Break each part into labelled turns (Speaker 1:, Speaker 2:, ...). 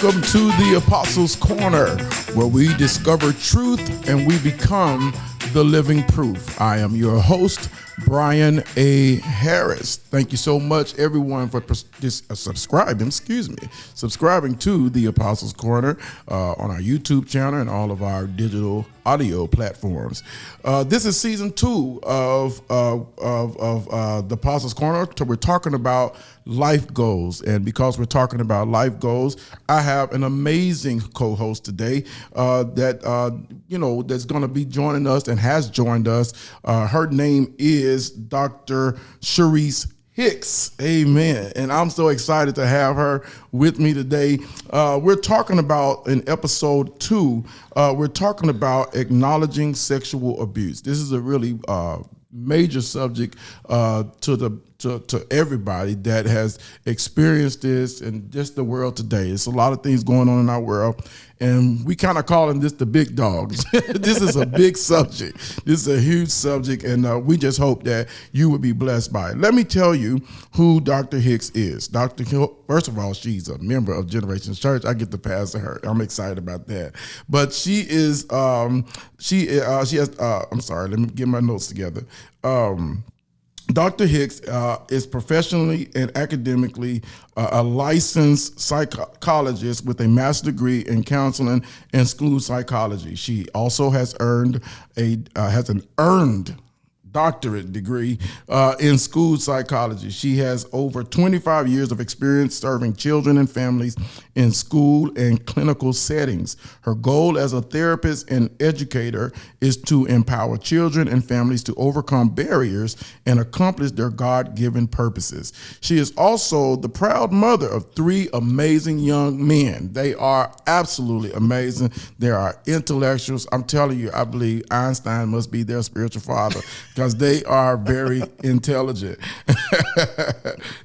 Speaker 1: Welcome to the Apostles' Corner, where we discover truth and we become the living proof. I am your host, Brian A. Harris. Thank you so much, everyone, for subscribing to the Apostles' Corner on our YouTube channel and all of our digital audio platforms. This is season 2 of the Apostles' Corner. So we're talking about life goals, and because we're talking about life goals, I have an amazing co-host today that's going to be joining us and has joined us. Her name is Dr. Sherese Hicks. Amen. And I'm so excited to have her with me today. We're talking about, in episode 2, we're talking about acknowledging sexual abuse. This is a really major subject to everybody that has experienced this in just the world today. It's a lot of things going on in our world, and we kind of calling this the big dogs. This is a big subject. This is a huge subject, and we just hope that you would be blessed by it. Let me tell you who Dr. Hicks is. First of all, she's a member of Generations Church. I get to pastor her. I'm excited about that. But she is, I'm sorry, let me get my notes together. Dr. Hicks is professionally and academically a licensed psychologist with a master's degree in counseling and school psychology. She also has earned an earned doctorate degree in school psychology. She has over 25 years of experience serving children and families in school and clinical settings. Her goal as a therapist and educator is to empower children and families to overcome barriers and accomplish their God-given purposes. She is also the proud mother of 3 amazing young men. They are absolutely amazing. They are intellectuals. I'm telling you, I believe Einstein must be their spiritual father, because they are very intelligent.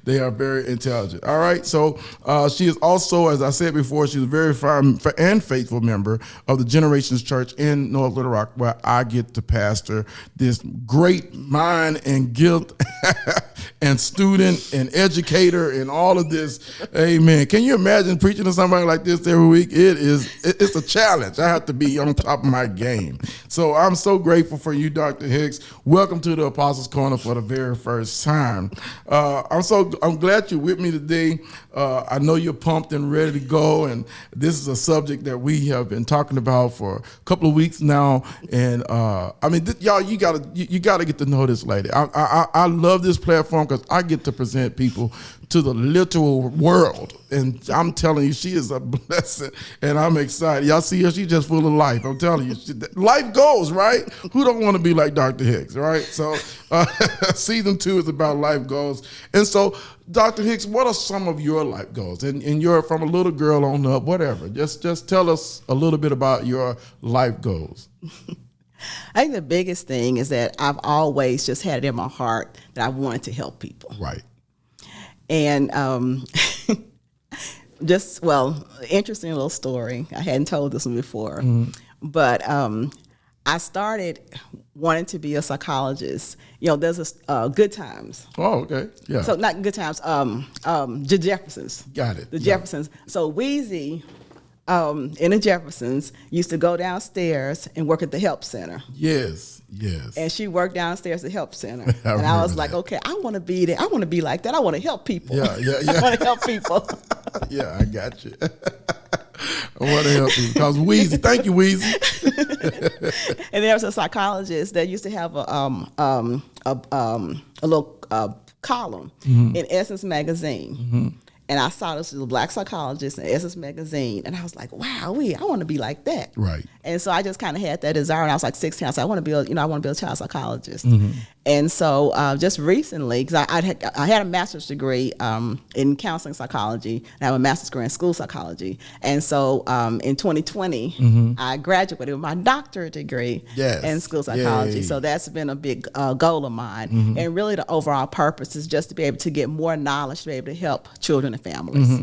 Speaker 1: They are very intelligent. All right. So she is also, as I said before, she's a very firm and faithful member of the Generations Church in North Little Rock, where I get to pastor this great mind and gift and student and educator and all of this. Amen. Can you imagine preaching to somebody like this every week? It's a challenge. I have to be on top of my game. So I'm so grateful for you, Dr. Hicks. Welcome to the Apostles' Corner for the very first time. I'm glad you're with me today. I know you're pumped and ready to go, and this is a subject that we have been talking about for a couple of weeks now. And y'all, you gotta get to know this lady. I love this platform because I get to present people to the literal world, and I'm telling you, she is a blessing, and I'm excited. Y'all see her? She's just full of life. I'm telling you, life goes, right? Who don't want to be like Dr. Hicks, right? So season 2 is about life goals. And so, Dr. Hicks, what are some of your life goals? And you're from a little girl on up, whatever. Just tell us a little bit about your life goals.
Speaker 2: I think the biggest thing is that I've always just had it in my heart that I wanted to help people.
Speaker 1: Right.
Speaker 2: And interesting little story. I hadn't told this one before, but I started wanting to be a psychologist. There's Good Times.
Speaker 1: Oh, okay. Yeah.
Speaker 2: So not Good Times. The Jeffersons.
Speaker 1: Got it.
Speaker 2: The Jeffersons. So Weezy, in the Jeffersons, used to go downstairs and work at the help center.
Speaker 1: Yes.
Speaker 2: And she worked downstairs at the help center. And I was like, okay, I want to be there. I want to be like that. I want to help people.
Speaker 1: Yeah.
Speaker 2: I want to help people.
Speaker 1: Yeah, I got you. I want to help you. Because Weezy, thank you, Weezy.
Speaker 2: And there was a psychologist that used to have a little column in Essence magazine. Mm-hmm. And I saw this as a black psychologist in Essence magazine, and I was like, "Wow, I want to be like that."
Speaker 1: Right.
Speaker 2: And so I just kind of had that desire. And I was like 16. I said, "I want to be a child psychologist." Mm-hmm. And so just recently, because I had a master's degree in counseling psychology, and I have a master's degree in school psychology. And so in 2020, I graduated with my doctorate degree in school psychology. Yay. So that's been a big goal of mine. And really the overall purpose is just to be able to get more knowledge, to be able to help children and families.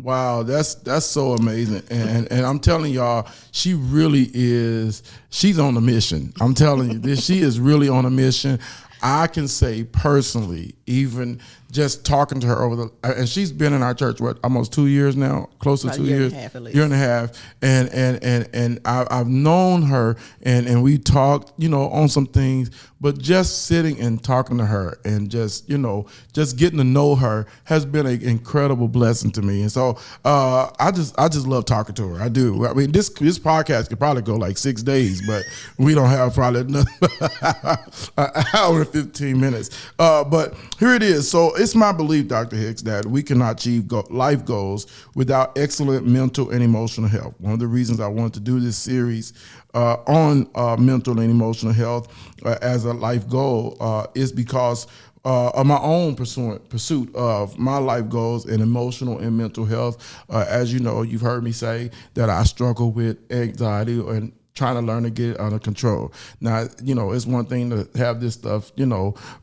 Speaker 1: Wow, that's so amazing. And I'm telling y'all, she really is, she's on a mission. I'm telling you, she is really on a mission. I can say personally, even just talking to her and she's been in our church, almost 2 years now, close to
Speaker 2: About
Speaker 1: 2
Speaker 2: a year
Speaker 1: years,
Speaker 2: and a half at least.
Speaker 1: year and a half. And I've known her and we talked, on some things, but just sitting and talking to her and just getting to know her has been an incredible blessing to me. And so I just love talking to her. I do. I mean, this podcast could probably go like 6 days, but we don't have probably an hour and 15 minutes. But here it is. So it's my belief, Dr. Hicks, that we cannot achieve life goals without excellent mental and emotional health. One of the reasons I wanted to do this series on mental and emotional health as a life goal is because of my own pursuit of my life goals in emotional and mental health. As you know, you've heard me say that I struggle with anxiety and trying to learn to get it under control. Now, it's one thing to have this stuff,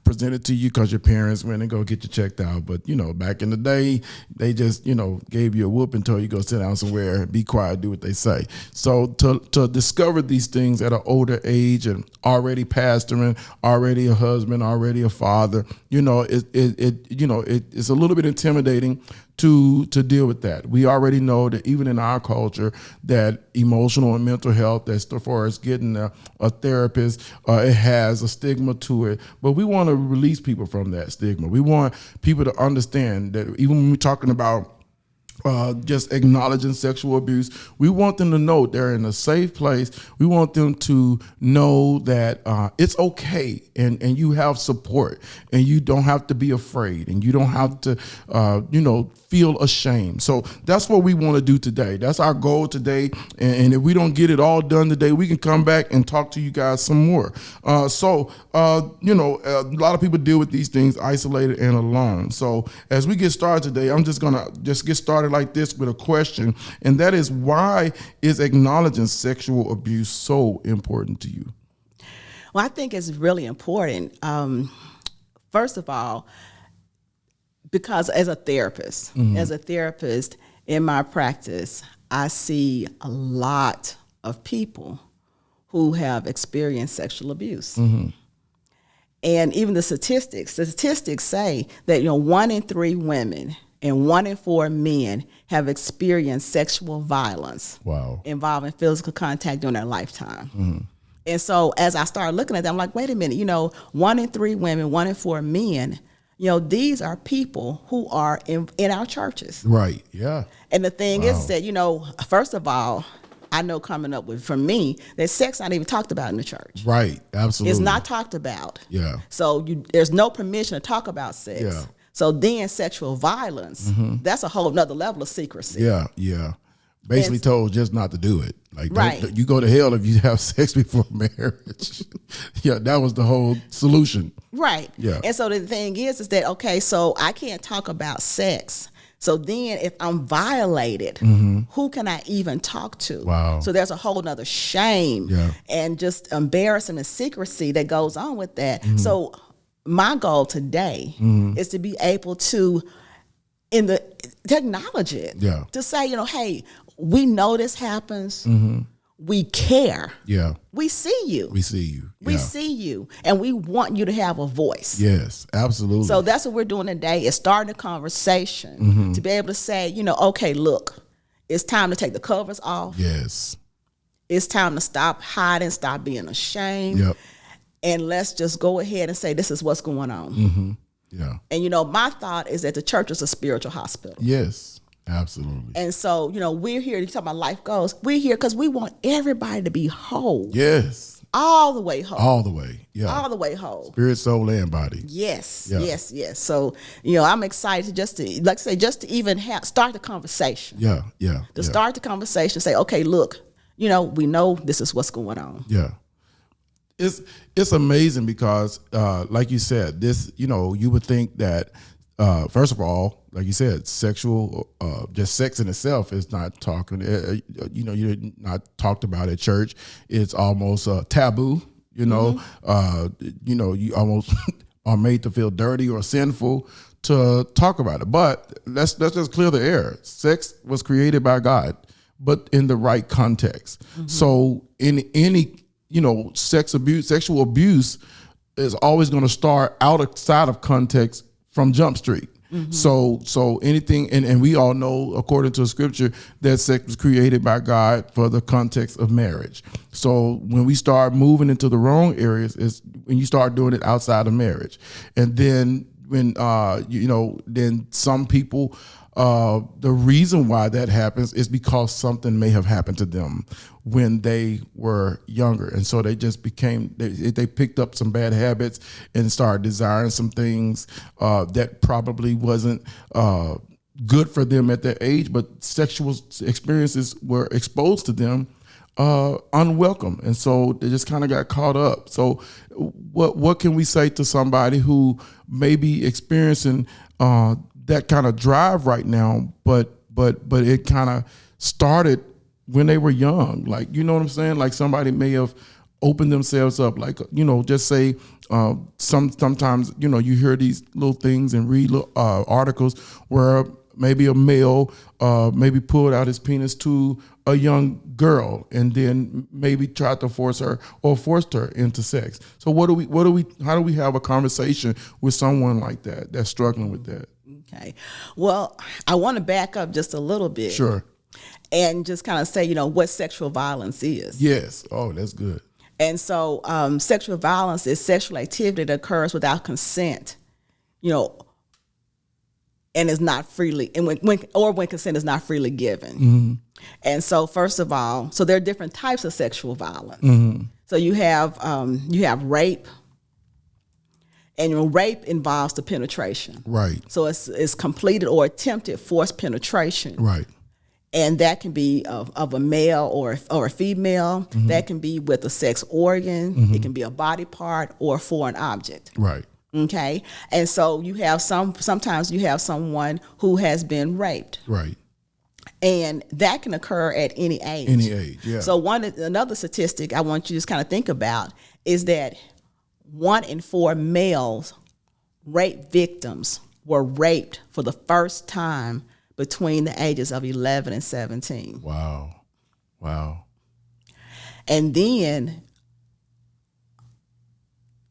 Speaker 1: presented to you because your parents went and go get you checked out. But, back in the day, they just, gave you a whoop and told you go sit down somewhere, be quiet, do what they say. So to discover these things at an older age and already pastoring, already a husband, already a father, it's a little bit intimidating to deal with that. We already know that even in our culture that emotional and mental health, as far as getting a therapist, it has a stigma to it. But we want to release people from that stigma. We want people to understand that even when we're talking about just acknowledging sexual abuse, we want them to know they're in a safe place. We want them to know that it's okay and you have support and you don't have to be afraid and you don't have to, feel ashamed. So that's what we want to do today. That's our goal today. And if we don't get it all done today, we can come back and talk to you guys some more. A lot of people deal with these things isolated and alone. So as we get started today, I'm just going to get started like this with a question. And that is, why is acknowledging sexual abuse so important to you?
Speaker 2: Well, I think it's really important. First of all, because as a therapist in my practice, I see a lot of people who have experienced sexual abuse. Mm-hmm. And even the statistics say that 1 in 3 women and 1 in 4 men have experienced sexual violence.
Speaker 1: Wow.
Speaker 2: Involving physical contact during their lifetime. Mm-hmm. And so as I started looking at that, I'm like, wait a minute, 1 in 3 women, 1 in 4 men, these are people who are in our churches.
Speaker 1: Right, yeah.
Speaker 2: And the thing is that, first of all, I know coming up with, for me, that sex not even talked about in the church.
Speaker 1: Right, absolutely.
Speaker 2: It's not talked about.
Speaker 1: Yeah.
Speaker 2: So there's no permission to talk about sex.
Speaker 1: Yeah.
Speaker 2: So then sexual violence, that's a whole nother level of secrecy.
Speaker 1: Yeah, yeah. Basically told just not to do it. Like,
Speaker 2: right.
Speaker 1: You go to hell if you have sex before marriage. Yeah, that was the whole solution.
Speaker 2: Right.
Speaker 1: Yeah.
Speaker 2: And so the thing is that, okay, so I can't talk about sex. So then if I'm violated, who can I even talk to?
Speaker 1: Wow.
Speaker 2: So there's a whole nother shame and just embarrassment and secrecy that goes on with that. So my goal today is to be able to acknowledge it.
Speaker 1: Yeah.
Speaker 2: To say, hey, we know this happens. We care.
Speaker 1: Yeah.
Speaker 2: We see you.
Speaker 1: We see you. Yeah.
Speaker 2: We see you. And we want you to have a voice.
Speaker 1: Yes, absolutely.
Speaker 2: So that's what we're doing today, is starting a conversation to be able to say, okay, look, it's time to take the covers off.
Speaker 1: Yes.
Speaker 2: It's time to stop hiding, stop being ashamed.
Speaker 1: Yep.
Speaker 2: And let's just go ahead and say, this is what's going on.
Speaker 1: Yeah.
Speaker 2: And, my thought is that the church is a spiritual hospital.
Speaker 1: Yes, absolutely.
Speaker 2: And so, we're here to talk about life goals. We're here because we want everybody to be whole.
Speaker 1: Yes.
Speaker 2: All the way whole.
Speaker 1: All the way. Yeah.
Speaker 2: All the way whole.
Speaker 1: Spirit, soul, and body.
Speaker 2: Yes.
Speaker 1: Yeah.
Speaker 2: Yes. Yes. So, I'm excited just to even start the conversation.
Speaker 1: Yeah. Yeah.
Speaker 2: To start the conversation, say, okay, look, we know this is what's going on.
Speaker 1: Yeah. It's amazing because, like you said, this, you would think that, first of all, like you said, just sex in itself is not talking, you're not talked about at church. It's almost taboo, you almost are made to feel dirty or sinful to talk about it. But let's just clear the air. Sex was created by God, but in the right context. So in any sexual abuse is always going to start outside of context from Jump Street. So anything, and we all know, according to the scripture, that sex was created by God for the context of marriage. So when we start moving into the wrong areas, is when you start doing it outside of marriage. And then when, then some people, the reason why that happens is because something may have happened to them when they were younger, and so they just became they picked up some bad habits and started desiring some things that probably wasn't good for them at their age, but sexual experiences were exposed to them unwelcome, and so they just kind of got caught up. So what can we say to somebody who may be experiencing that kind of drive right now, but it kind of started when they were young? Like, you know what I'm saying? Like somebody may have opened themselves up, like, just say sometimes, you hear these little things and read articles where maybe a male maybe pulled out his penis to a young girl and then maybe tried to forced her into sex. So how do we have a conversation with someone like that that's struggling with that?
Speaker 2: Okay. Well, I want to back up just a little bit.
Speaker 1: Sure.
Speaker 2: And just kind of say, what sexual violence is.
Speaker 1: Yes. Oh, that's good.
Speaker 2: And so sexual violence is sexual activity that occurs without consent, and is not freely, and when consent is not freely given. Mm-hmm. And so first of all, so there are different types of sexual violence. Mm-hmm. So you have rape. And rape involves the penetration.
Speaker 1: Right.
Speaker 2: So it's completed or attempted forced penetration.
Speaker 1: Right.
Speaker 2: And that can be of a male or a female. Mm-hmm. That can be with a sex organ. Mm-hmm. It can be a body part or a foreign object.
Speaker 1: Right.
Speaker 2: Okay. And so you have sometimes you have someone who has been raped.
Speaker 1: Right.
Speaker 2: And that can occur at any age.
Speaker 1: Any age, yeah.
Speaker 2: So another statistic I want you to just kind of think about is that 1 in 4 males rape victims were raped for the first time between the ages of 11 and 17.
Speaker 1: Wow.
Speaker 2: And then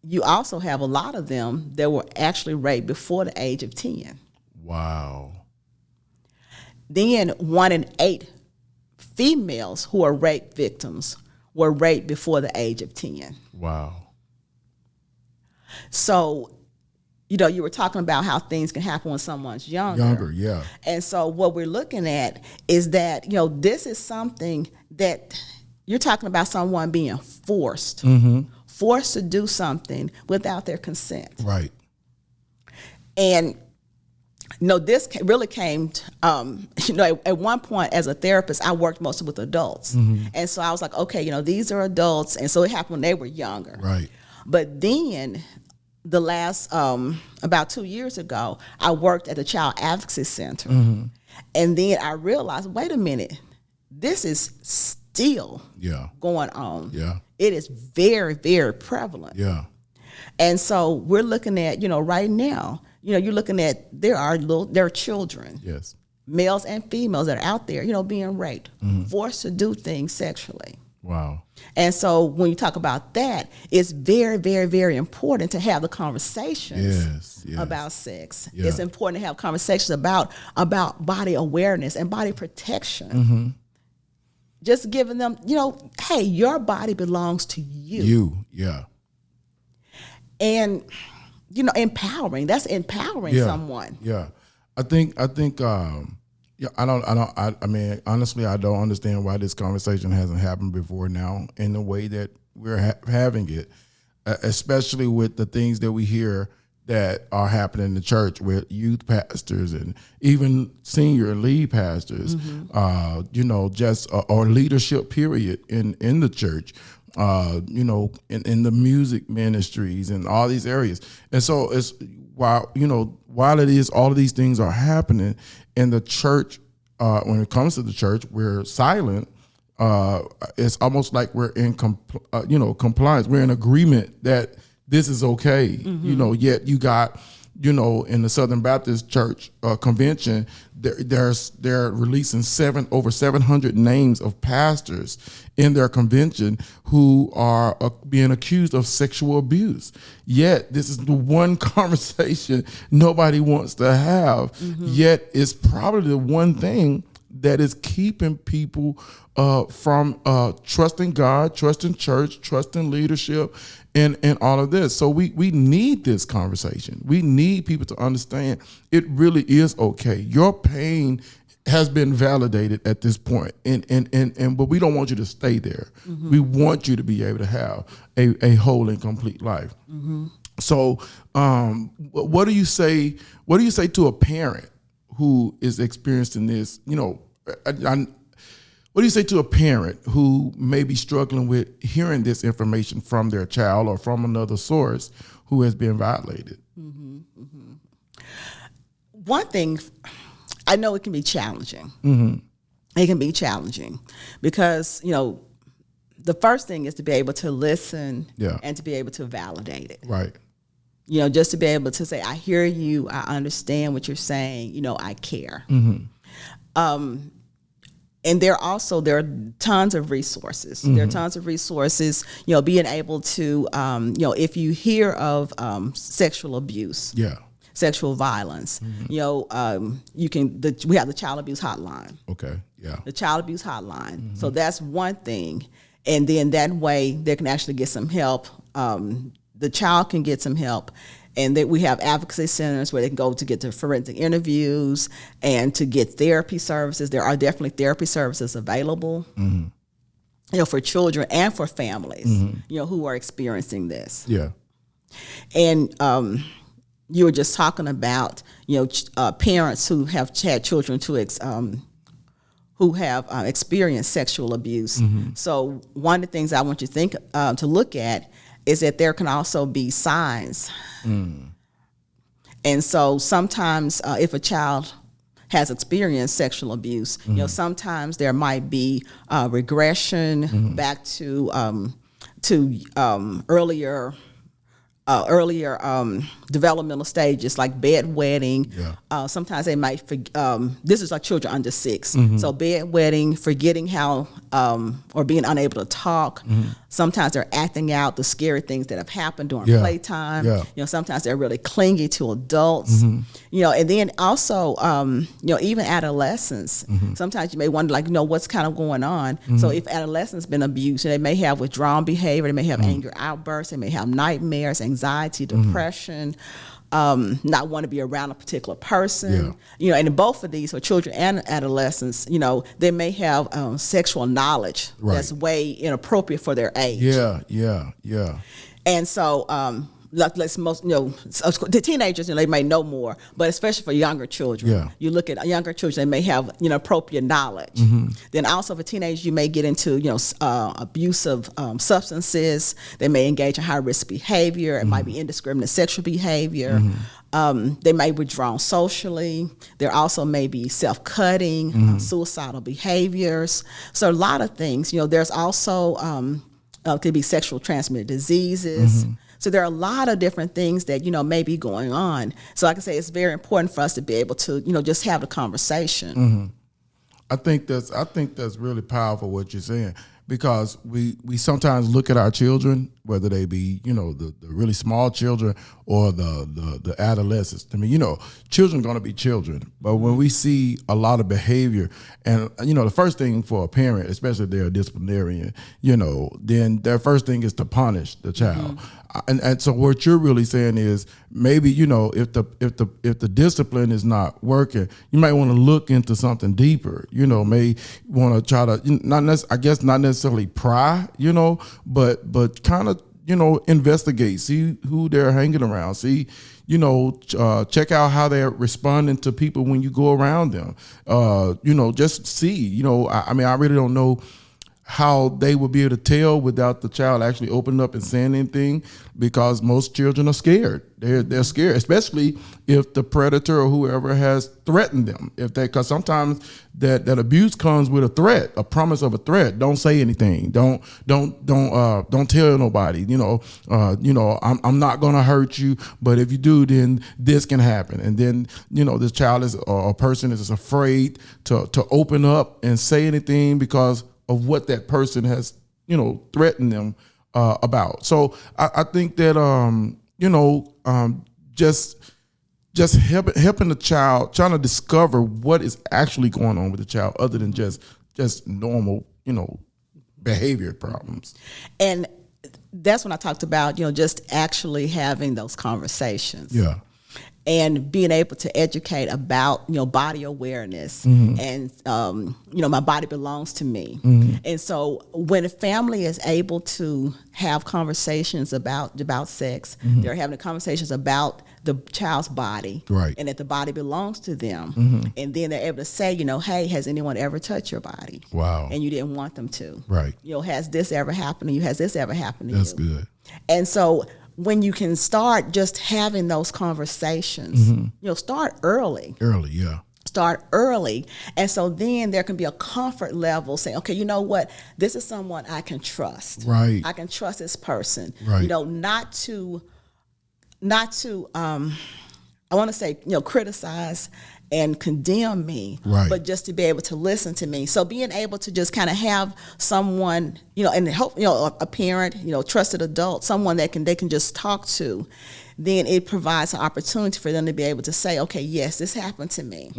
Speaker 2: you also have a lot of them that were actually raped before the age of 10.
Speaker 1: Wow.
Speaker 2: Then 1 in 8 females who are rape victims were raped before the age of 10.
Speaker 1: Wow.
Speaker 2: So, you were talking about how things can happen when someone's younger.
Speaker 1: Younger, yeah.
Speaker 2: And so what we're looking at is that, this is something that you're talking about someone being forced to do something without their consent.
Speaker 1: Right.
Speaker 2: And, this really came, at one point as a therapist, I worked mostly with adults. Mm-hmm. And so I was like, okay, these are adults. And so it happened when they were younger.
Speaker 1: Right.
Speaker 2: But then the last, about 2 years ago, I worked at the Child Advocacy Center. Mm-hmm. And then I realized, wait a minute, this is still going on. Yeah. It is very, very prevalent.
Speaker 1: Yeah.
Speaker 2: And so we're looking at, right now, you're looking at there are children.
Speaker 1: Yes.
Speaker 2: Males and females that are out there, being raped, forced to do things sexually.
Speaker 1: Wow.
Speaker 2: And so when you talk about that, it's very, very, very important to have the conversations about sex. Yeah. It's important to have conversations about body awareness and body protection. Mm-hmm. Just giving them, hey, your body belongs to you.
Speaker 1: Yeah.
Speaker 2: And, empowering. That's empowering someone.
Speaker 1: Yeah. I think I mean, honestly, I don't understand why this conversation hasn't happened before now in the way that we're having it, especially with the things that we hear that are happening in the church with youth pastors and even senior lead pastors, or leadership period in the church, in the music ministries and all these areas. And so it's while it is all of these things are happening in the church, when it comes to the church, we're silent. It's almost like we're in compliance. We're in agreement that this is okay. Mm-hmm. Yet you got in the Southern Baptist Church convention, they're releasing over 700 names of pastors in their convention who are being accused of sexual abuse. Yet this is the one conversation nobody wants to have. Yet it's probably the one thing that is keeping people from trusting God, trusting church, trusting leadership, and all of this. So we need this conversation. We need people to understand it really is okay. Your pain has been validated at this point, but we don't want you to stay there. We want you to be able to have a whole and complete life. So what do you say? What do you say to a parent who is experiencing this? What do you say to a parent who may be struggling with hearing this information from their child or from another source who has been violated?
Speaker 2: One thing, I know it can be challenging. It can be challenging because, the first thing is to be able to listen and to be able to validate it.
Speaker 1: Right.
Speaker 2: Just to be able to say, I hear you, I understand what you're saying, I care. And there are tons of resources. There are tons of resources, being able to, if you hear of sexual abuse, sexual violence, we have the child abuse hotline.
Speaker 1: Okay, yeah.
Speaker 2: The child abuse hotline. So that's one thing. And then that way they can actually get some help. The child can get some help. And that we have advocacy centers where they can go to get their forensic interviews and to get therapy services. There are definitely therapy services available, for children and for families, who are experiencing this.
Speaker 1: Yeah.
Speaker 2: And you were just talking about, parents who have had children who have experienced sexual abuse. So one of the things I want you to think to look at is that there can also be signs. And so sometimes if a child has experienced sexual abuse, sometimes there might be regression back to earlier developmental stages like bedwetting. Sometimes they might, this is like children under 6. So bedwetting, forgetting how, or being unable to talk. Sometimes they're acting out the scary things that have happened during playtime. Sometimes they're really clingy to adults. And then also, even adolescents. Sometimes you may wonder, what's kind of going on. So if adolescents been abused, they may have withdrawn behavior, they may have anger outbursts, they may have nightmares, anxiety, depression, not want to be around a particular person. And in both of these, for children and adolescents, they may have sexual knowledge that's way inappropriate for their age. And so, the teenagers, they may know more, but especially for younger children, you look at younger children, they may have inappropriate knowledge. Then also for teenagers, you may get into abusive substances. They may engage in high risk behavior. It might be indiscriminate sexual behavior. They may withdraw socially. There also may be self-cutting, suicidal behaviors. So a lot of things. There's also could be sexual transmitted diseases. So there are a lot of different things that, may be going on. So like I say, it's very important for us to be able to, just have the conversation.
Speaker 1: I think that's really powerful what you're saying, because we sometimes look at our children, whether they be, the really small children or the adolescents. I mean, children going to be children. But when we see a lot of behavior, and, the first thing for a parent, especially if they're a disciplinarian, then their first thing is to punish the child. And so what you're really saying is maybe, if the discipline is not working, you might want to look into something deeper, may want to try to, not necessarily pry, but kind of, investigate, see who they're hanging around, see, check out how they're responding to people when you go around them, just see, I really don't know how they will be able to tell without the child actually opening up and saying anything, because most children are scared. They're scared, especially if the predator or whoever has threatened them. Because sometimes that abuse comes with a threat, a promise of a threat. Don't say anything. Don't tell nobody. I'm not gonna hurt you, but if you do, then this can happen. And then this child is, or a person is afraid to open up and say anything because of what that person has, threatened them about. So I think that just helping the child, trying to discover what is actually going on with the child, other than just normal, behavior problems.
Speaker 2: And that's when I talked about, just actually having those conversations.
Speaker 1: Yeah.
Speaker 2: And being able to educate about, body awareness and, my body belongs to me. And so when a family is able to have conversations about sex, they're having conversations about the child's body,
Speaker 1: right,
Speaker 2: and that the body belongs to them. And then they're able to say, hey, has anyone ever touched your body?
Speaker 1: Wow.
Speaker 2: And you didn't want them to.
Speaker 1: Right.
Speaker 2: Has this ever happened to you? Has this ever happened to you?
Speaker 1: That's good.
Speaker 2: And so when you can start just having those conversations, start early.
Speaker 1: Early, yeah.
Speaker 2: Start early. And so then there can be a comfort level saying, okay, you know what? This is someone I can trust.
Speaker 1: Right.
Speaker 2: I can trust this person.
Speaker 1: Right.
Speaker 2: Not to I want to say, criticize and condemn me,
Speaker 1: right,
Speaker 2: but just to be able to listen to me. So being able to just kind of have someone, and help, a parent, trusted adult, someone that they can just talk to, then it provides an opportunity for them to be able to say, okay, yes, this happened to me.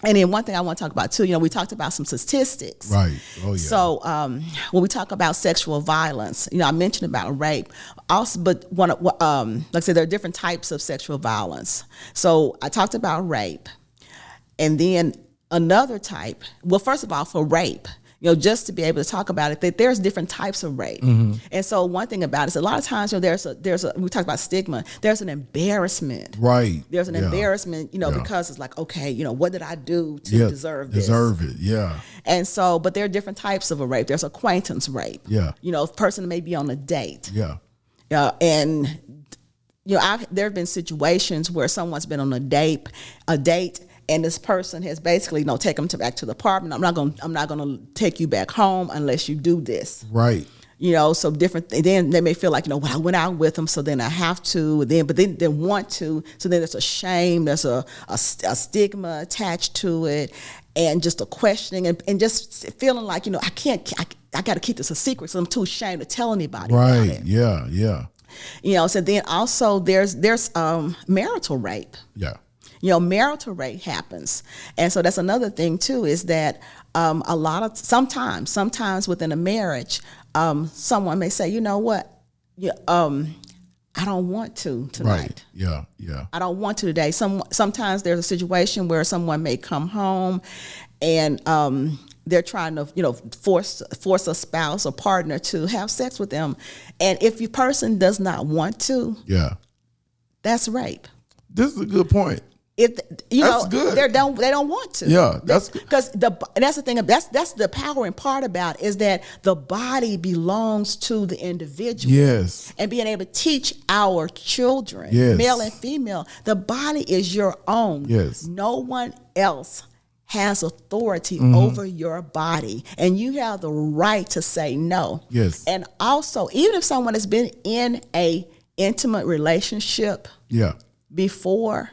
Speaker 2: And then one thing I want to talk about too, we talked about some statistics.
Speaker 1: Right. Oh yeah.
Speaker 2: So when we talk about sexual violence, I mentioned about rape. Also, but like I said, there are different types of sexual violence. So I talked about rape, and then another type. Well, first of all, for rape, just to be able to talk about it, that there's different types of rape. And so one thing about it is a lot of times, there's a we talk about stigma, there's an embarrassment.
Speaker 1: Right.
Speaker 2: There's an embarrassment, because it's like, okay, what did I do to deserve this?
Speaker 1: Deserve it, yeah.
Speaker 2: And so, but there are different types of a rape. There's acquaintance rape.
Speaker 1: Yeah.
Speaker 2: A person may be on a date.
Speaker 1: Yeah.
Speaker 2: And there have been situations where someone's been on a date, and this person has basically, taken them back to the apartment. I'm not gonna take you back home unless you do this.
Speaker 1: Right.
Speaker 2: So different. Then they may feel like, well, I went out with them, so then I have to. But then they want to. So then there's a shame. There's a stigma attached to it, and just a questioning, and just feeling like, I got to keep this a secret, so I'm too ashamed to tell anybody.
Speaker 1: Right.
Speaker 2: About it.
Speaker 1: Yeah. Yeah.
Speaker 2: So then also there's marital rape.
Speaker 1: Yeah.
Speaker 2: Marital rape happens. And so that's another thing too, is that sometimes within a marriage, someone may say, you know what, I don't want to tonight.
Speaker 1: Right. Yeah. Yeah.
Speaker 2: I don't want to today. Sometimes there's a situation where someone may come home and they're trying to, force a spouse or partner to have sex with them. And if your person does not want to,
Speaker 1: yeah,
Speaker 2: that's rape.
Speaker 1: This is a good point.
Speaker 2: If
Speaker 1: that's good.
Speaker 2: They don't want to.
Speaker 1: Yeah, that's
Speaker 2: because that's the thing. That's the powering part about is that the body belongs to the individual.
Speaker 1: Yes.
Speaker 2: And being able to teach our children,
Speaker 1: yes,
Speaker 2: male and female, the body is your own.
Speaker 1: Yes.
Speaker 2: No one else has authority over your body, and you have the right to say no.
Speaker 1: Yes.
Speaker 2: And also, even if someone has been in a intimate relationship,
Speaker 1: yeah,
Speaker 2: before.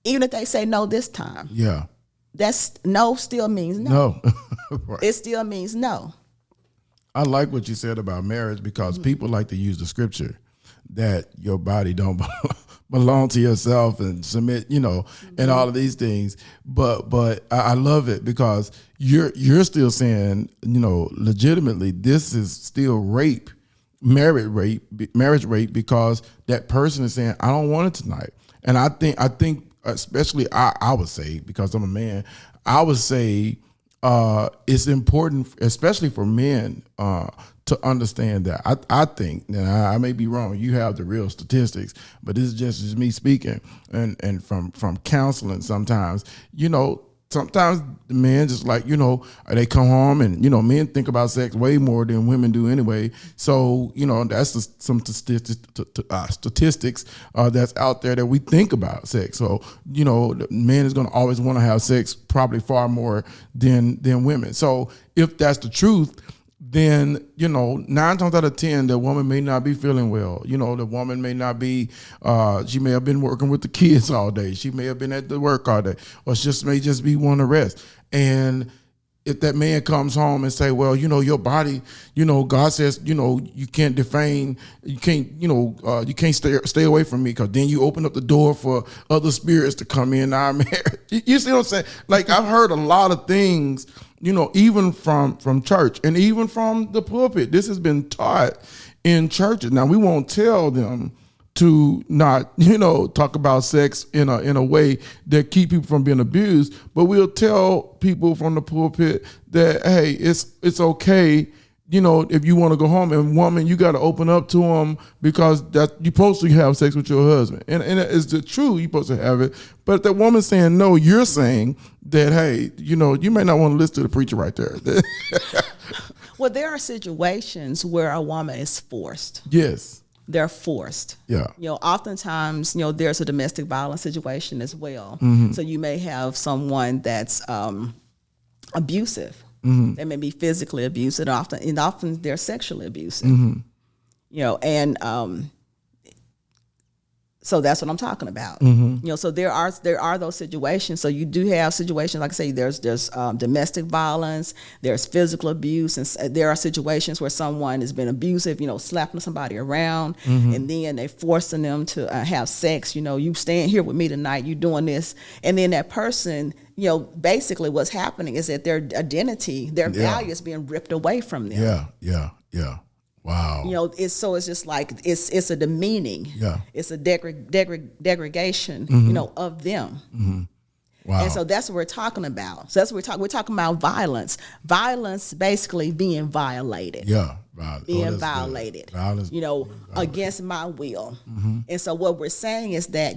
Speaker 2: Even if they say no this time,
Speaker 1: yeah,
Speaker 2: that's no still means no.
Speaker 1: Right.
Speaker 2: It still means no.
Speaker 1: I like what you said about marriage, because people like to use the scripture that your body don't belong to yourself and submit, and all of these things. But I love it, because you're still saying, legitimately, this is still rape, marriage rape, because that person is saying, I don't want it tonight. And I think. Especially, I would say, because I'm a man, I would say it's important, especially for men, to understand that. I think, and I may be wrong, you have the real statistics, but this is just me speaking, and from counseling sometimes, sometimes the men just like, they come home and, men think about sex way more than women do anyway. So, that's some statistics that's out there that we think about sex. So, the man is going to always want to have sex probably far more than women. So if that's the truth, then, 9 times out of 10, the woman may not be feeling well. The woman may not be, she may have been working with the kids all day. She may have been at the work all day, or she may just be wanting to rest. And if that man comes home and say, well, your body, God says, you can't defame, you can't stay away from me, because then you open up the door for other spirits to come in our marriage. You see what I'm saying? Like, I've heard a lot of things, even from church and even from the pulpit. This has been taught in churches. Now, we won't tell them to not, talk about sex in a way that keep people from being abused, but we'll tell people from the pulpit that, hey, it's okay, if you want to go home, and woman, you got to open up to them, because that you're supposed to have sex with your husband, and it's the truth, you're supposed to have it. But that woman saying no, you're saying that, hey, you may not want to listen to the preacher right there.
Speaker 2: Well, there are situations where a woman is forced.
Speaker 1: Yes.
Speaker 2: They're forced.
Speaker 1: Yeah.
Speaker 2: Oftentimes, there's a domestic violence situation as well. So you may have someone that's abusive. They may be physically abusive, and often they're sexually abusive. And so that's what I'm talking about. So there are those situations. So you do have situations, like I say, there's domestic violence, there's physical abuse, and there are situations where someone has been abusive, slapping somebody around, and then they forcing them to have sex. You staying here with me tonight, you doing this, and then that person, basically what's happening is that their identity, their value is being ripped away from them.
Speaker 1: Yeah. Wow.
Speaker 2: It's just like it's a demeaning. Yeah. It's a degradation, of them. Wow. And so that's what we're talking about. So that's what we're talking about violence. Violence basically being violated.
Speaker 1: Yeah.
Speaker 2: Being violated.
Speaker 1: Violence.
Speaker 2: Against my will. And so what we're saying is that,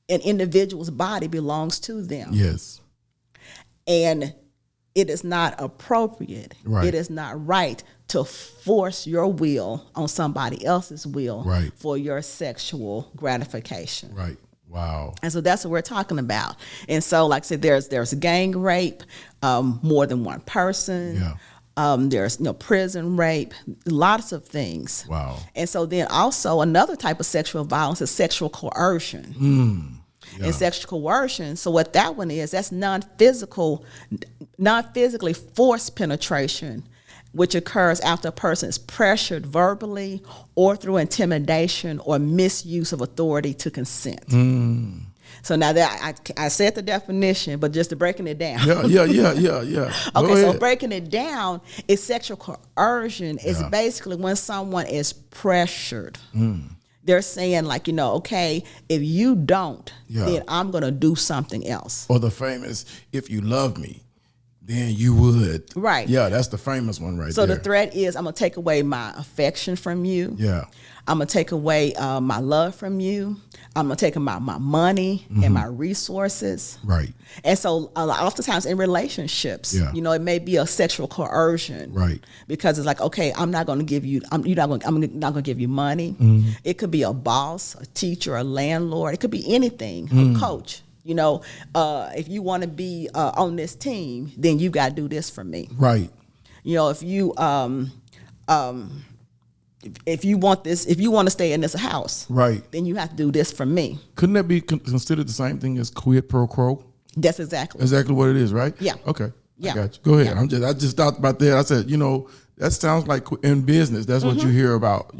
Speaker 2: an individual's body belongs to them.
Speaker 1: Yes.
Speaker 2: And it is not appropriate.
Speaker 1: Right.
Speaker 2: It is not right to force your will on somebody else's will for your sexual gratification.
Speaker 1: Right. Wow.
Speaker 2: And so that's what we're talking about. And so, like I said, there's gang rape, more than one person. Yeah. There's prison rape, lots of things.
Speaker 1: Wow.
Speaker 2: And so then also another type of sexual violence is sexual coercion. And sexual coercion. So what that one is, that's non-physically forced penetration, which occurs after a person is pressured verbally or through intimidation or misuse of authority to consent. So now that I said the definition, but just to breaking it down.
Speaker 1: Yeah.
Speaker 2: Okay, so breaking it down is sexual coercion is basically when someone is pressured. They're saying like, okay, if you don't, then I'm going to do something else.
Speaker 1: Or the famous, if you love me, then you would.
Speaker 2: Right.
Speaker 1: Yeah, that's the famous one right there.
Speaker 2: So the threat is I'm going to take away my affection from you. Yeah. I'm going to take away my love from you. I'm going to take my money and my resources. Right. And so oftentimes in relationships, it may be a sexual coercion. Right. Because it's like, okay, I'm not going to give you, I'm not going to give you money. It could be a boss, a teacher, a landlord. It could be anything, a coach. If you want to be on this team, then you got to do this for me. Right. If you if you want to stay in this house, right, then you have to do this for me.
Speaker 1: Couldn't that be considered the same thing as quid pro quo?
Speaker 2: That's exactly
Speaker 1: what it is, right?
Speaker 2: Yeah.
Speaker 1: Okay. Yeah. I got you. Go ahead. Yeah. I just thought about that. I said, that sounds like in business. That's what you hear about.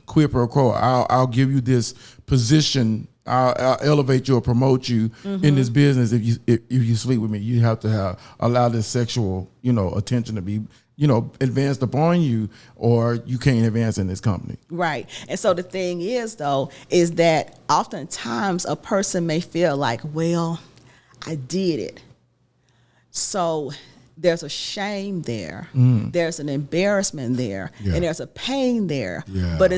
Speaker 1: Quid pro quo. I'll give you this position. I'll elevate you or promote you in this business. If you sleep with me, you have to allow this sexual, attention to be, advanced upon you, or you can't advance in this company.
Speaker 2: Right. And so the thing is, though, is that oftentimes a person may feel like, well, I did it. So there's a shame there. There's an embarrassment there, and there's a pain there. Yeah. But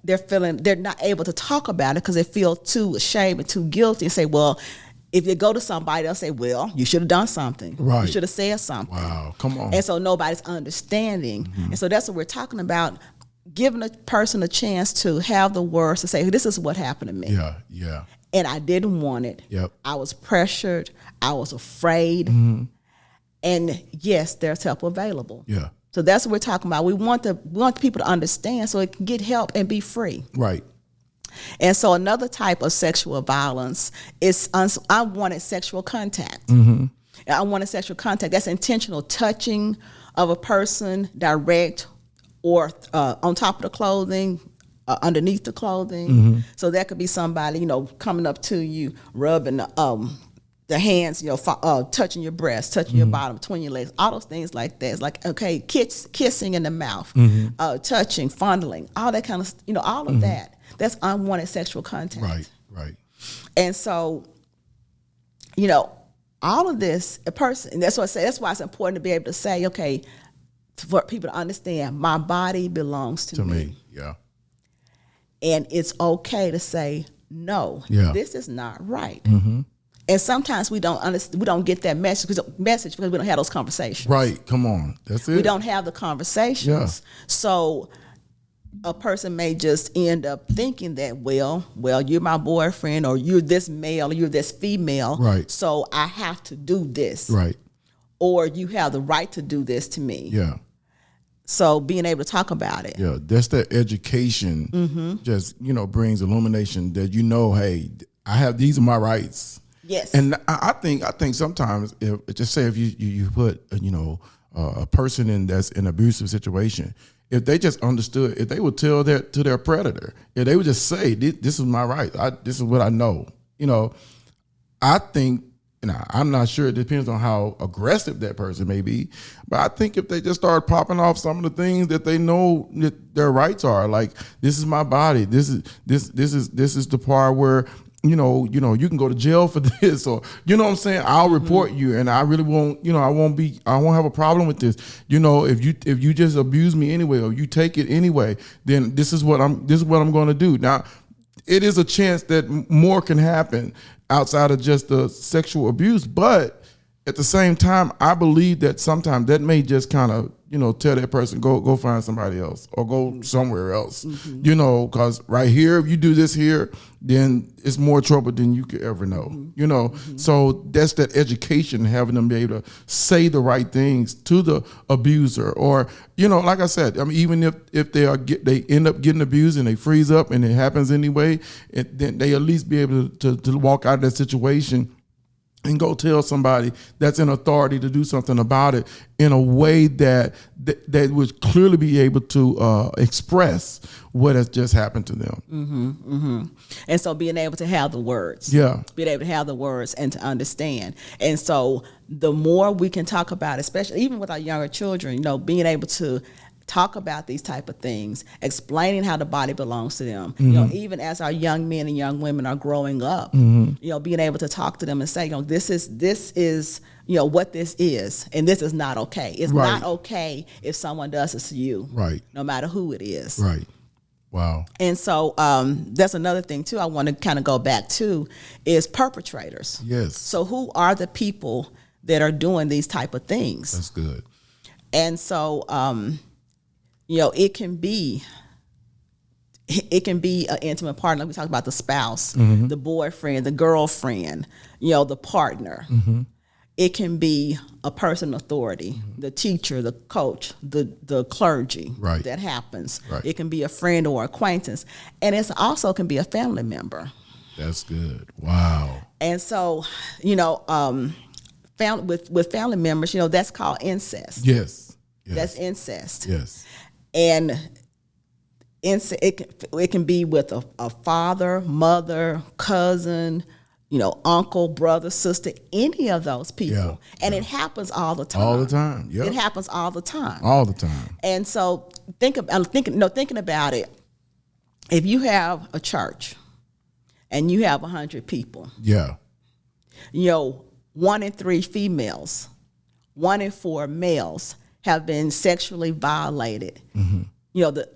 Speaker 2: they're not able to talk about it because they feel too ashamed and too guilty and say, well, if you go to somebody, they'll say, well, you should have done something.
Speaker 1: Right.
Speaker 2: You should have said something.
Speaker 1: Wow, come on.
Speaker 2: And so nobody's understanding. And so that's what we're talking about, giving a person a chance to have the words to say, this is what happened to me.
Speaker 1: Yeah, yeah.
Speaker 2: And I didn't want it.
Speaker 1: Yep.
Speaker 2: I was pressured. I was afraid. And yes, there's help available.
Speaker 1: Yeah.
Speaker 2: So that's what we're talking about. We want the people to understand so it can get help and be free.
Speaker 1: Right.
Speaker 2: And so another type of sexual violence is unwanted sexual contact. Unwanted sexual contact, that's intentional touching of a person, direct or on top of the clothing, underneath the clothing. So that could be somebody, coming up to you, rubbing the hands, touching your breast, touching your bottom, between your legs, all those things like that. It's like, okay, kissing in the mouth, touching, fondling, all that kind of, all of that. That's unwanted sexual contact.
Speaker 1: Right, right.
Speaker 2: And so, all of this, a person, and that's what I say, that's why it's important to be able to say, okay, for people to understand, my body belongs to me.
Speaker 1: Yeah.
Speaker 2: And it's okay to say, no, this is not right. And sometimes we don't get that message because we don't have those conversations.
Speaker 1: Right, come on. That's it.
Speaker 2: We don't have the conversations.
Speaker 1: Yeah.
Speaker 2: So a person may just end up thinking that, well, you're my boyfriend, or you're this male, or you're this female.
Speaker 1: Right.
Speaker 2: So I have to do this.
Speaker 1: Right.
Speaker 2: Or you have the right to do this to me.
Speaker 1: Yeah.
Speaker 2: So being able to talk about it.
Speaker 1: Yeah, that's that education just, brings illumination that, hey, these are my rights.
Speaker 2: Yes.
Speaker 1: And I think sometimes if you put, a person that's in an abusive situation, if they just understood, if they would tell that to their predator, if they would just say, this is my right, this is what I know, I think, I'm not sure, it depends on how aggressive that person may be, but I think if they just start popping off some of the things that they know that their rights are, like, this is my body, this is the part where you can go to jail for this, or what I'm saying, I'll report you, and I really won't, I won't have a problem with this. If you just abuse me anyway, or you take it anyway, then this is what I'm going to do. Now, it is a chance that more can happen outside of just the sexual abuse, but at the same time, I believe that sometimes that may just kind of, tell that person, go find somebody else, or go somewhere else, because right here, if you do this here, then it's more trouble than you could ever know, So that's that education, having them be able to say the right things to the abuser, or, like I said, even if they end up getting abused and they freeze up and it happens anyway, then they at least be able to walk out of that situation and go tell somebody that's in authority to do something about it in a way that would clearly be able to express what has just happened to them.
Speaker 2: And so being able to have the words.
Speaker 1: Yeah.
Speaker 2: Being able to have the words and to understand. And so the more we can talk about, especially even with our younger children, being able to talk about these type of things, explaining how the body belongs to them. Even as our young men and young women are growing up, being able to talk to them and say, this is what this is, and this is not okay. It's not okay if someone does this to you,
Speaker 1: right?
Speaker 2: No matter who it is,
Speaker 1: right? Wow.
Speaker 2: And so that's another thing too. I want to kind of go back to is perpetrators.
Speaker 1: Yes.
Speaker 2: So who are the people that are doing these type of things?
Speaker 1: That's good.
Speaker 2: And so it can be an intimate partner. Like we talked about the spouse, the boyfriend, the girlfriend, the partner. It can be a person of authority, the teacher, the coach, the clergy.
Speaker 1: Right.
Speaker 2: That happens.
Speaker 1: Right.
Speaker 2: It can be a friend or acquaintance, and it also can be a family member.
Speaker 1: That's good. Wow.
Speaker 2: And so, with family members, that's called incest.
Speaker 1: Yes.
Speaker 2: That's incest.
Speaker 1: Yes.
Speaker 2: And it can be with a father, mother, cousin, uncle, brother, sister, any of those people. Yeah, and it happens all the time.
Speaker 1: All the time. Yeah.
Speaker 2: It happens all the time.
Speaker 1: All the time.
Speaker 2: And so thinking about it, if you have a church and you have 100 people.
Speaker 1: Yeah.
Speaker 2: 1 in 3 females, 1 in 4 males have been sexually violated,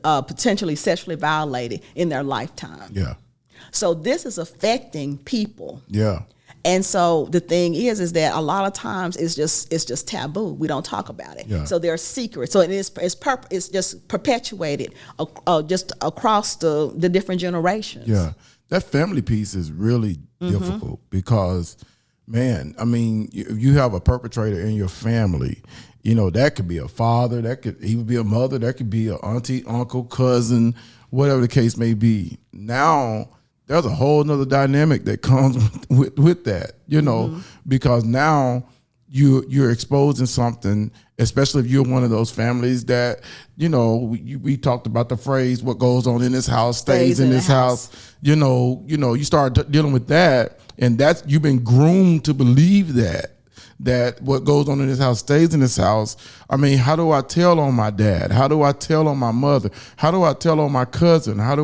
Speaker 2: potentially sexually violated in their lifetime.
Speaker 1: Yeah.
Speaker 2: So this is affecting people.
Speaker 1: Yeah.
Speaker 2: And so the thing is that a lot of times it's just taboo. We don't talk about it.
Speaker 1: Yeah.
Speaker 2: So they're secrets. So it's just perpetuated just across the different generations.
Speaker 1: Yeah, that family piece is really difficult because, man, I mean, you have a perpetrator in your family. You know, that could be a father, that could even be a mother, that could be an auntie, uncle, cousin, whatever the case may be. Now, there's a whole nother dynamic that comes with that, you know, because now you're exposing something, especially if you're one of those families that, you know, we talked about the phrase, what goes on in this house stays in this house. You know, you start dealing with that, and that's, you've been groomed to believe that what goes on in this house stays in this house. I mean, how do I tell on my dad? How do I tell on my mother? How do I tell on my cousin? How do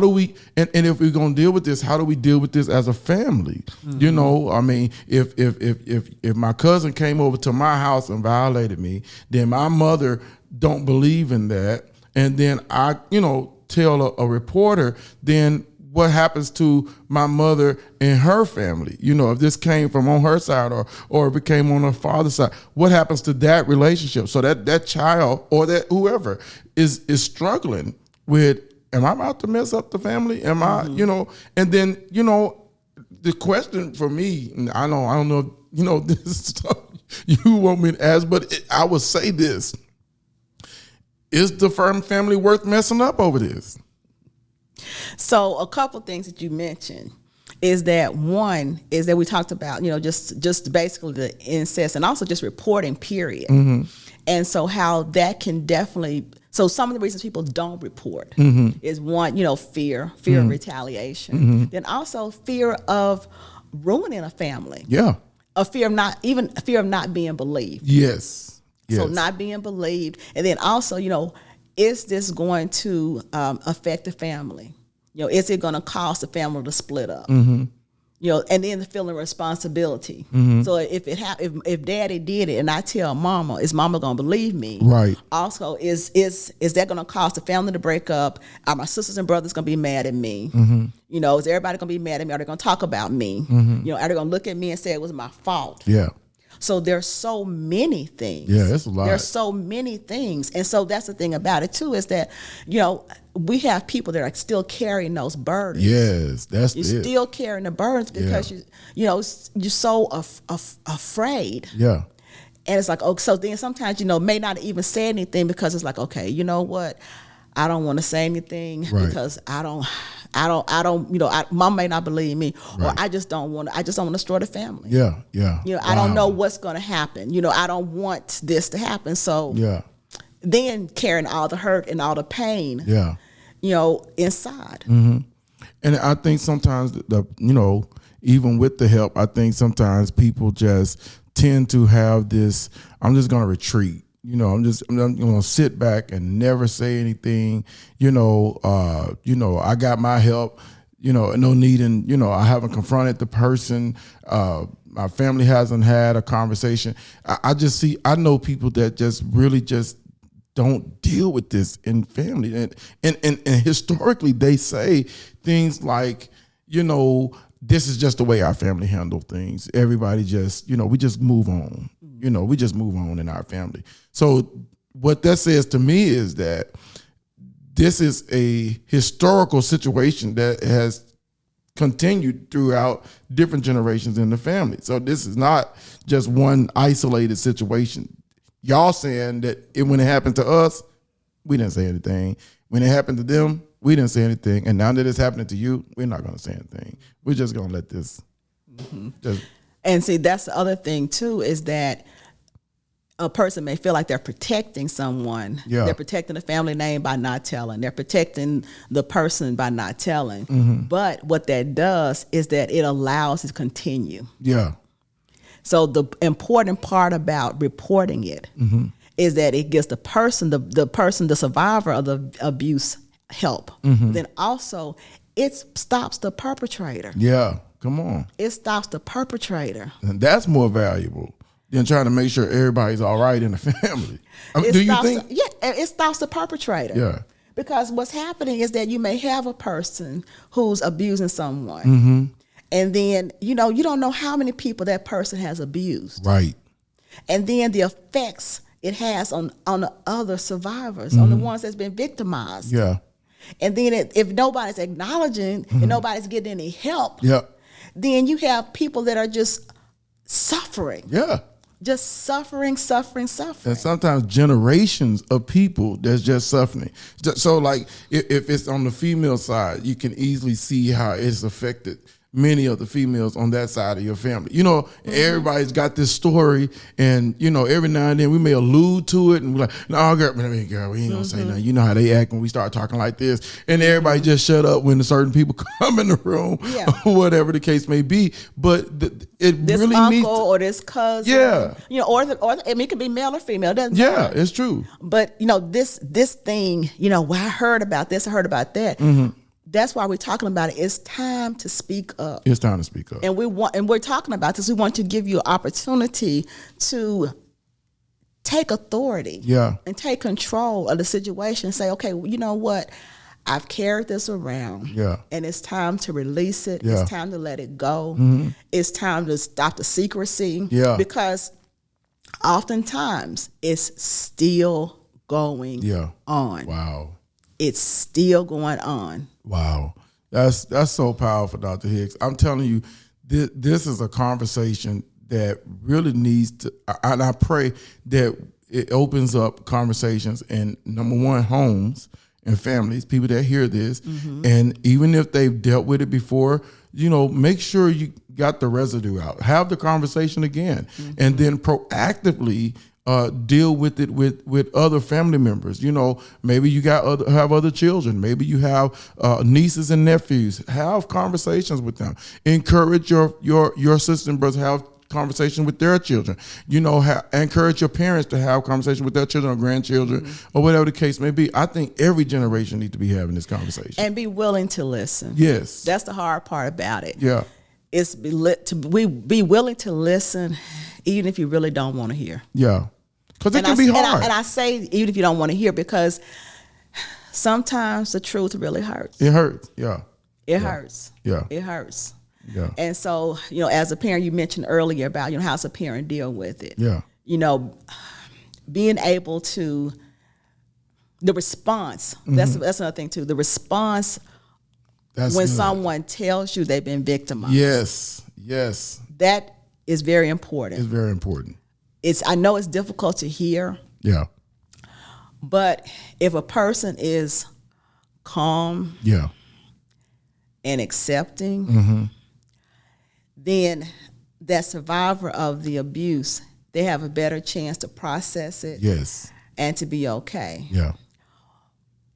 Speaker 1: we, and if we're going to deal with this, how do we deal with this as a family? You know, I mean, if my cousin came over to my house and violated me, then my mother don't believe in that. And then I, you know, tell a reporter, then what happens to my mother and her family? You know, if this came from on her side or if it came on her father's side, what happens to that relationship? So that child or that whoever is struggling with, am I about to mess up the family? Am I, you know? And then, you know, the question for me, and I don't know, you know, this stuff you want me to ask, but I would say this: is the family worth messing up over this?
Speaker 2: So a couple things that you mentioned is that one is that we talked about, you know, just basically the incest and also just reporting, period. And so how that can definitely, so some of the reasons people don't report is one, you know, fear of retaliation, then also fear of ruining a family.
Speaker 1: Yeah.
Speaker 2: A fear of not being believed.
Speaker 1: Yes.
Speaker 2: So not being believed. And then also, you know, is this going to affect the family? You know, is it going to cause the family to split up? You know, and then the feeling of responsibility. So if daddy did it and I tell mama, is mama going to believe me? Right. Also, is that going to cause the family to break up? Are my sisters and brothers going to be mad at me? You know, is everybody going to be mad at me? Are they going to talk about me? You know, are they going to look at me and say it was my fault? Yeah. So there's so many things. Yeah, that's a lot. There's so many things. And so that's the thing about it too, is that, you know, we have people that are still carrying those burdens. Yes, you're still carrying the burdens because you're so afraid. Yeah. And it's like, oh, so then sometimes, you know, may not even say anything because it's like, okay, you know what? I don't want to say anything because I don't, you know, mom may not believe me, or I just don't want to destroy the family. Yeah, yeah. You know, I don't know what's going to happen. You know, I don't want this to happen. So then carrying all the hurt and all the pain, you know, inside. And I think sometimes you know, even with the help, I think sometimes people just tend to have this, I'm just going to retreat. You know, I'm going to sit back and never say anything. You know, I got my help. You know, no need in, you know, I haven't confronted the person. My family hasn't had a conversation. I know people that just really just don't deal with this in family. And historically they say things like, you know, this is just the way our family handle things. Everybody just, you know, we just move on. You know, we just move on in our family. So what that says to me is that this is a historical situation that has continued throughout different generations in the family. So this is not just one isolated situation. Y'all saying that when it happened to us, we didn't say anything. When it happened to them, we didn't say anything. And now that it's happening to you, we're not going to say anything. We're just going to let this. And see, that's the other thing too, is that a person may feel like they're protecting someone. Yeah. They're protecting the family name by not telling. They're protecting the person by not telling. But what that does is that it allows it to continue. Yeah. So the important part about reporting it is that it gives the person, the survivor of the abuse, help. Then also it stops the perpetrator.
Speaker 1: Yeah. Come on.
Speaker 2: It stops the perpetrator.
Speaker 1: And that's more valuable than trying to make sure everybody's all right in the family. I mean, do you think?
Speaker 2: It stops the perpetrator. Yeah. Because what's happening is that you may have a person who's abusing someone. And then, you don't know how many people that person has abused.
Speaker 1: Right.
Speaker 2: And then the effects it has on the other survivors, on the ones that's been victimized.
Speaker 1: Yeah.
Speaker 2: And then if nobody's acknowledging and nobody's getting any help, then you have people that are just suffering.
Speaker 1: Yeah.
Speaker 2: Just suffering.
Speaker 1: And sometimes generations of people that's just suffering. So like if it's on the female side, you can easily see how it's affected many of the females on that side of your family. Everybody's got this story, and every now and then we may allude to it, and we're like, no, girl, we ain't gonna say nothing. You know how they act when we start talking like this, and everybody just shut up when the certain people come in the room, or whatever the case may be. But it
Speaker 2: this
Speaker 1: really
Speaker 2: uncle
Speaker 1: needs
Speaker 2: or this cousin, or it could be male or female. It doesn't matter.
Speaker 1: It's true.
Speaker 2: But this thing, well, I heard about this, I heard about that. That's why we're talking about it. It's time to speak up.
Speaker 1: It's time to speak up.
Speaker 2: And we're talking about this. We want to give you an opportunity to take authority. And take control of the situation. Say, okay, you know what? I've carried this around. And it's time to release it. It's time to let it go. It's time to stop the secrecy. Because oftentimes it's still going on.
Speaker 1: Wow.
Speaker 2: It's still going on.
Speaker 1: Wow. That's so powerful, Dr. Hicks. I'm telling you, this is a conversation that really needs to, and I pray that it opens up conversations in, number one, homes and families, people that hear this. And even if they've dealt with it before, make sure you got the residue out. Have the conversation again, and then proactively deal with it with other family members. Maybe you have other children. Maybe you have nieces and nephews. Have conversations with them. Encourage your sisters and brothers. Have conversation with their children. Encourage your parents to have conversation with their children or grandchildren, or whatever the case may be. I think every generation needs to be having this conversation
Speaker 2: and be willing to listen.
Speaker 1: Yes,
Speaker 2: that's the hard part about it.
Speaker 1: It's
Speaker 2: be willing to listen, even if you really don't want to hear.
Speaker 1: Because it can be hard.
Speaker 2: And I say even if you don't want to hear, because sometimes the truth really hurts.
Speaker 1: It hurts.
Speaker 2: It hurts. It hurts. And so, as a parent, you mentioned earlier about, how does a parent deal with it? Being able to, the response, that's another thing too. The response when someone tells you they've been victimized.
Speaker 1: Yes.
Speaker 2: That is very important.
Speaker 1: It's very important.
Speaker 2: I know it's difficult to hear. But if a person is calm and accepting, then that survivor of the abuse, they have a better chance to process it and to be okay.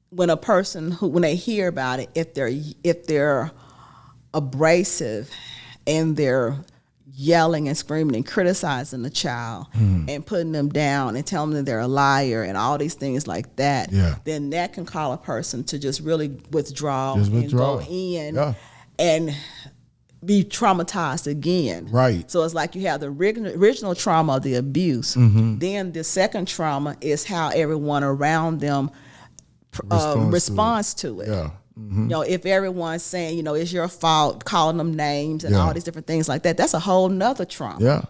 Speaker 2: When a person when they hear about it, if they're abrasive and they're yelling and screaming and criticizing the child and putting them down and telling them they're a liar and all these things like that, then that can call a person to just really withdraw and go in and be traumatized again. So it's like you have the original trauma of the abuse. Then the second trauma is how everyone around them responds to it. If everyone's saying, it's your fault, calling them names and all these different things like that, that's a whole nother trauma.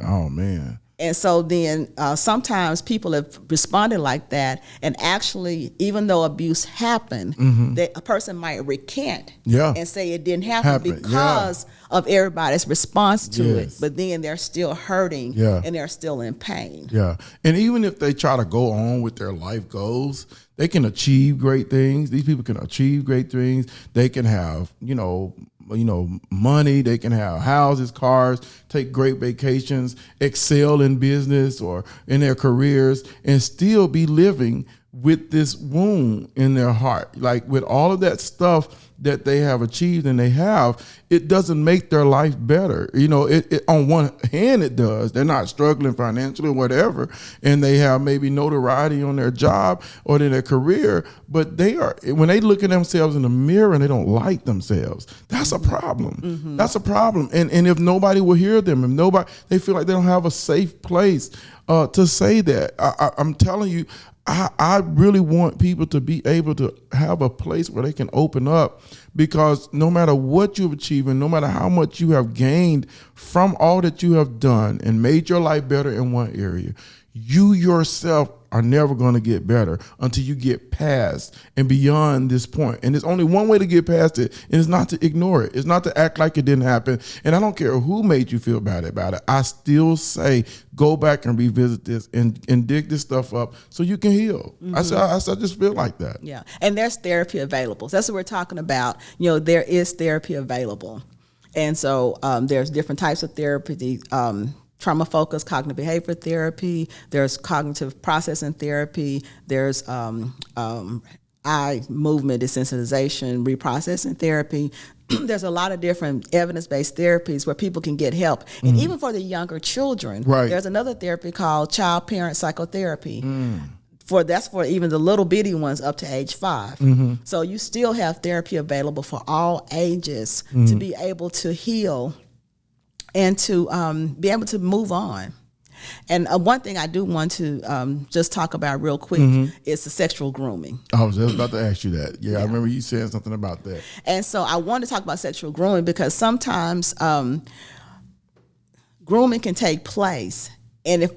Speaker 1: Oh, man.
Speaker 2: And so then sometimes people have responded like that, and actually, even though abuse happened, that a person might recant and say it didn't happen because of everybody's response to it. But then they're still hurting and they're still in pain.
Speaker 1: And even if they try to go on with their life goals, they can achieve great things. These people can achieve great things. They can have, money. They can have houses, cars, take great vacations, excel in business or in their careers, and still be living with this wound in their heart. Like with all of that stuff that they have achieved and they have, it doesn't make their life better. It on one hand it does. They're not struggling financially or whatever, and they have maybe notoriety on their job or in their career, but when they look at themselves in the mirror and they don't like themselves, that's a problem. That's a problem. And if nobody will hear them, they feel like they don't have a safe place to say that. I'm telling you, I really want people to be able to have a place where they can open up, because no matter what you've achieved and no matter how much you have gained from all that you have done and made your life better in one area, you yourself are never going to get better until you get past and beyond this point. And there's only one way to get past it, and it's not to ignore it. It's not to act like it didn't happen. And I don't care who made you feel bad about it. I still say go back and revisit this and dig this stuff up so you can heal. I just feel like that.
Speaker 2: Yeah. And there's therapy available. That's what we're talking about. There is therapy available. And so there's different types of therapy. Trauma-focused cognitive behavior therapy, there's cognitive processing therapy, there's eye movement desensitization, reprocessing therapy. There's a lot of different evidence-based therapies where people can get help. And even for the younger children, there's another therapy called child-parent psychotherapy. That's for even the little bitty ones up to age 5. So you still have therapy available for all ages to be able to heal and to be able to move on. And one thing I do want to just talk about real quick is the sexual grooming.
Speaker 1: I was just about to ask you that. Yeah, I remember you saying something about that.
Speaker 2: And so I want to talk about sexual grooming because sometimes grooming can take place, and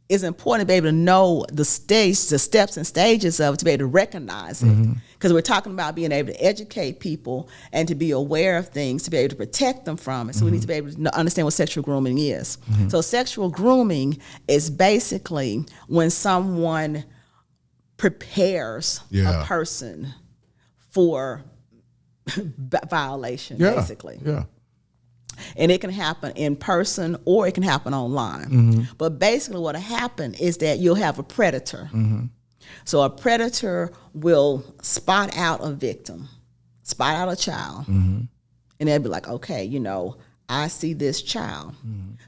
Speaker 2: it's important to be able to know the steps and stages of it, to be able to recognize it. Because we're talking about being able to educate people and to be aware of things, to be able to protect them from it. So we need to be able to understand what sexual grooming is. So sexual grooming is basically when someone prepares a person for violation, basically.
Speaker 1: Yeah.
Speaker 2: And it can happen in person or it can happen online. But basically what will happen is that you'll have a predator. So a predator will spot out a victim, spot out a child, and they'll be like, okay, I see this child.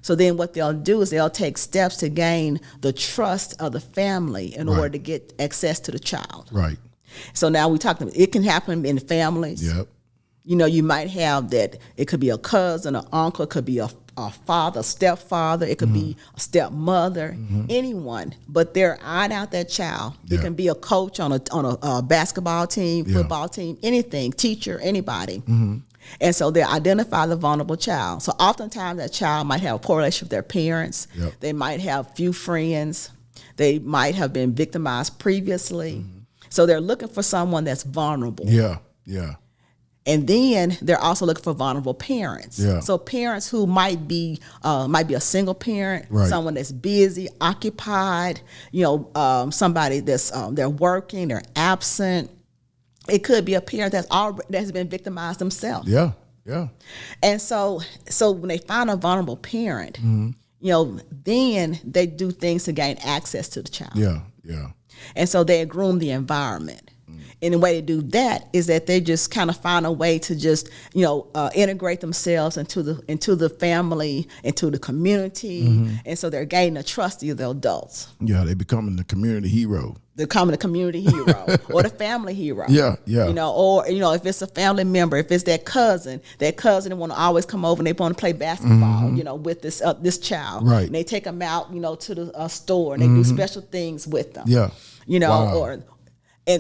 Speaker 2: So then what they'll do is they'll take steps to gain the trust of the family in order to get access to the child. Right. So now it can happen in families. Yep. You might have that. It could be a cousin, an uncle, it could be a father, stepfather, it could be a stepmother, anyone. But they're eyeing out that child. It can be a coach on a basketball team, football team, anything, teacher, anybody. And so they identify the vulnerable child. So oftentimes that child might have a poor relationship with their parents. They might have few friends. They might have been victimized previously. So they're looking for someone that's vulnerable. Yeah. And then they're also looking for vulnerable parents. So parents who might be a single parent, someone that's busy, occupied, somebody that's they're working, they're absent. It could be a parent that's been victimized themselves. Yeah. And so when they find a vulnerable parent, then they do things to gain access to the child. Yeah. And so they groom the environment. And the way to do that is that they just kind of find a way to just, integrate themselves into the family, into the community. And so they're gaining the trust of the adults. Yeah, they're becoming the community hero. Or the family hero. Or if it's a family member, if it's that cousin want to always come over and they want to play basketball, with this child. Right. And they take them out, to the store and they do special things with them. Yeah.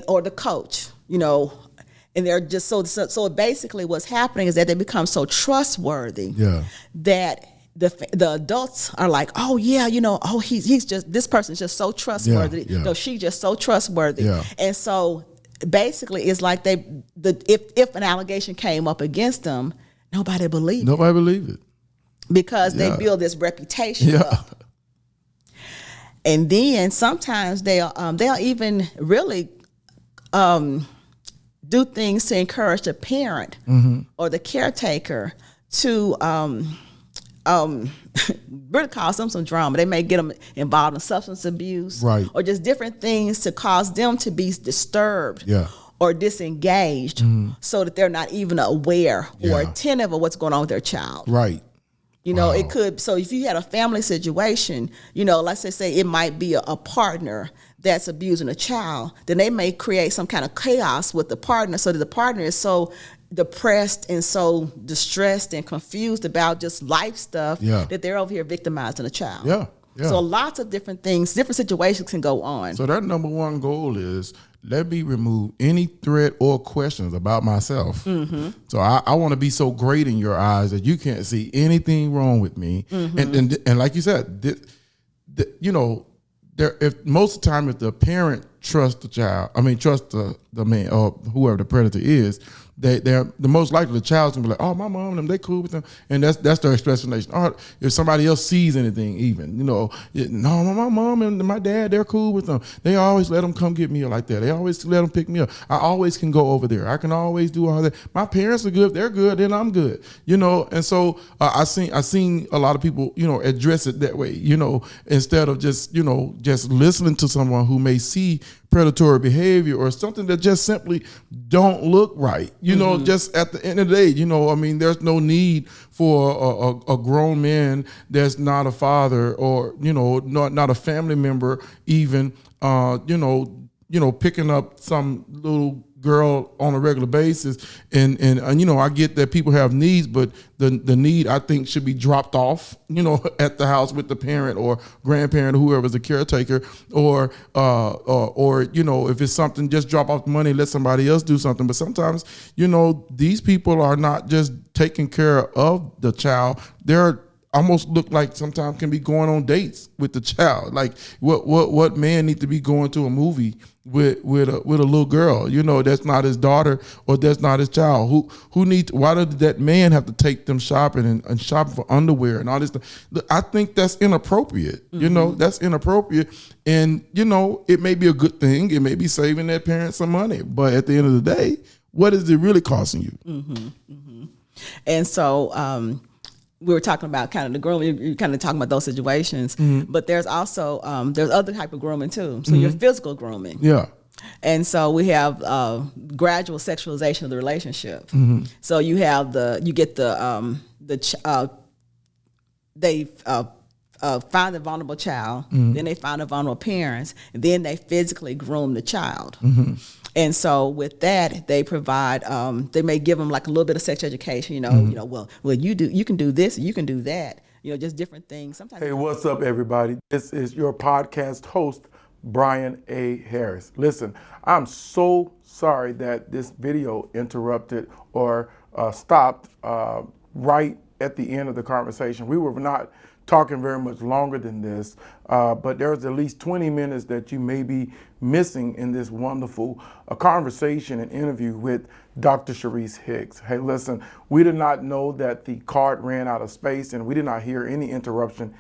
Speaker 2: Or the coach, and they're just so basically what's happening is that they become so trustworthy that the adults are like, oh yeah, he's just, this person's just so trustworthy. She's just so trustworthy. And so basically it's like if an allegation came up against them, nobody believed it. Because they build this reputation up. And then sometimes they'll even really do things to encourage the parent or the caretaker to really cause them some drama. They may get them involved in substance abuse, or just different things to cause them to be disturbed or disengaged, so that they're not even aware or attentive of what's going on with their child. Right. It could. So if you had a family situation, let's just say it might be a partner that's abusing a child, then they may create some kind of chaos with the partner, so that the partner is so depressed and so distressed and confused about just life stuff that they're over here victimizing a child.
Speaker 1: Yeah.
Speaker 2: So lots of different things, different situations can go on.
Speaker 1: So that number one goal is, let me remove any threat or questions about myself. So I want to be so great in your eyes that you can't see anything wrong with me. And like you said, if most of the time, if the parent trusts trust the man or whoever the predator is, they're the most likely the child's gonna be like, oh, my mom and them, they cool with them, and that's their explanation. Or if somebody else sees anything, even no, my mom and my dad, they're cool with them. They always let them come get me like that. They always let them pick me up. I always can go over there. I can always do all that. My parents are good. If they're good, then I'm good. And so I seen a lot of people address it that way. Instead of just listening to someone who may see predatory behavior or something that just simply don't look right. Just at the end of the day, there's no need for a grown man that's not a father or, not a family member even, picking up some little girl on a regular basis. And I get that people have needs, but the need, I think, should be dropped off, at the house with the parent or grandparent or whoever's the caretaker, or if it's something, just drop off the money, let somebody else do something. But sometimes, these people are not just taking care of the child. They're almost look like sometimes can be going on dates with the child. Like what man need to be going to a movie with a little girl, that's not his daughter or that's not his child. Why did that man have to take them shopping and shopping for underwear and all this stuff? I think that's inappropriate. That's inappropriate. And, it may be a good thing. It may be saving that parent some money. But at the end of the day, what is it really costing you?
Speaker 2: And so, we were talking about kind of the grooming. You're kind of talking about those situations, but there's also there's other type of grooming too. So your physical grooming, and so we have gradual sexualization of the relationship. So you have they find the vulnerable child, then they find a vulnerable parents, and then they physically groom the child. And so with that, they provide, they may give them like a little bit of sex education, well, you can do this, you can do that, just different things. Sometimes.
Speaker 1: Hey, what's up, everybody? This is your podcast host, Brian A. Harris. Listen, I'm so sorry that this video interrupted or stopped right at the end of the conversation. We were not talking very much longer than this, but there's at least 20 minutes that you may be missing in this wonderful conversation and interview with Dr. Sherese Hicks. Hey, listen, we did not know that the card ran out of space, and we did not hear any interruption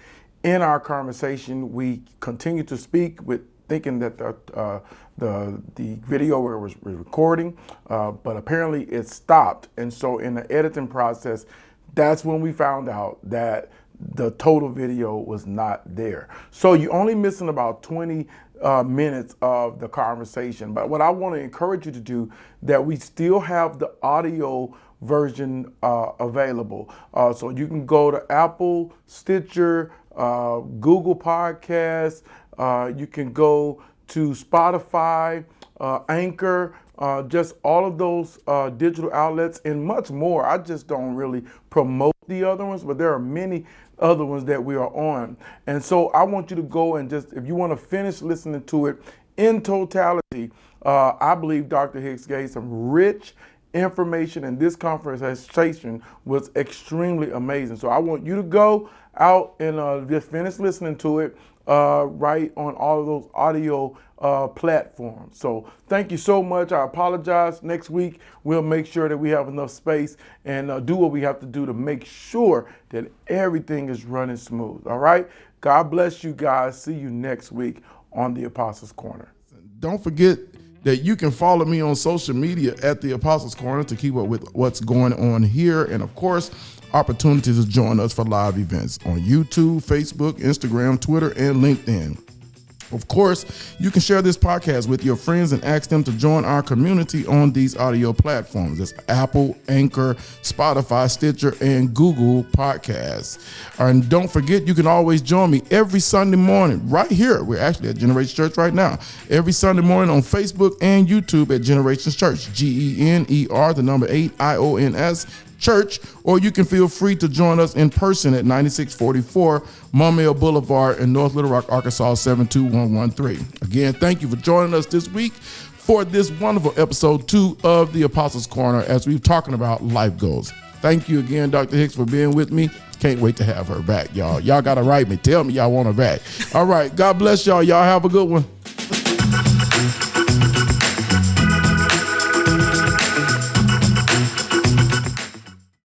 Speaker 1: in our conversation. We continued to speak with thinking that the video was recording, but apparently it stopped. And so in the editing process, that's when we found out that the total video was not there. So you're only missing about 20 minutes of the conversation. But what I want to encourage you to do, that we still have the audio version available. So you can go to Apple, Stitcher, Google Podcasts. You can go to Spotify, Anchor, just all of those digital outlets and much more. I just don't really promote the other ones, but there are many other ones that we are on. And so I want you to go and just, if you want to finish listening to it in totality, I believe Dr. Hicks gave some rich information, and this conversation was extremely amazing. So I want you to go out and just finish listening to it right on all of those audio platforms. So thank you so much. I apologize. Next week, we'll make sure that we have enough space and do what we have to do to make sure that everything is running smooth. All right. God bless you guys. See you next week on the Apostles Corner. Don't forget that you can follow me on social media at the Apostles Corner to keep up with what's going on here. And of course, opportunities to join us for live events on YouTube, Facebook, Instagram, Twitter, and LinkedIn. Of course, you can share this podcast with your friends and ask them to join our community on these audio platforms. It's Apple, Anchor, Spotify, Stitcher, and Google Podcasts. And don't forget, you can always join me every Sunday morning right here. We're actually at Generations Church right now. Every Sunday morning on Facebook and YouTube at Generations Church. GENER, the number 8, IONS. Church, or you can feel free to join us in person at 9644 Maumelle Boulevard in North Little Rock, Arkansas 72113. Again, thank you for joining us this week for this wonderful episode 2 of the Apostles Corner as we're talking about life goals. Thank you again, Dr. Hicks, for being with me. Can't wait to have her back, y'all. Y'all got to write me. Tell me y'all want her back. All right. God bless y'all. Y'all have a good one.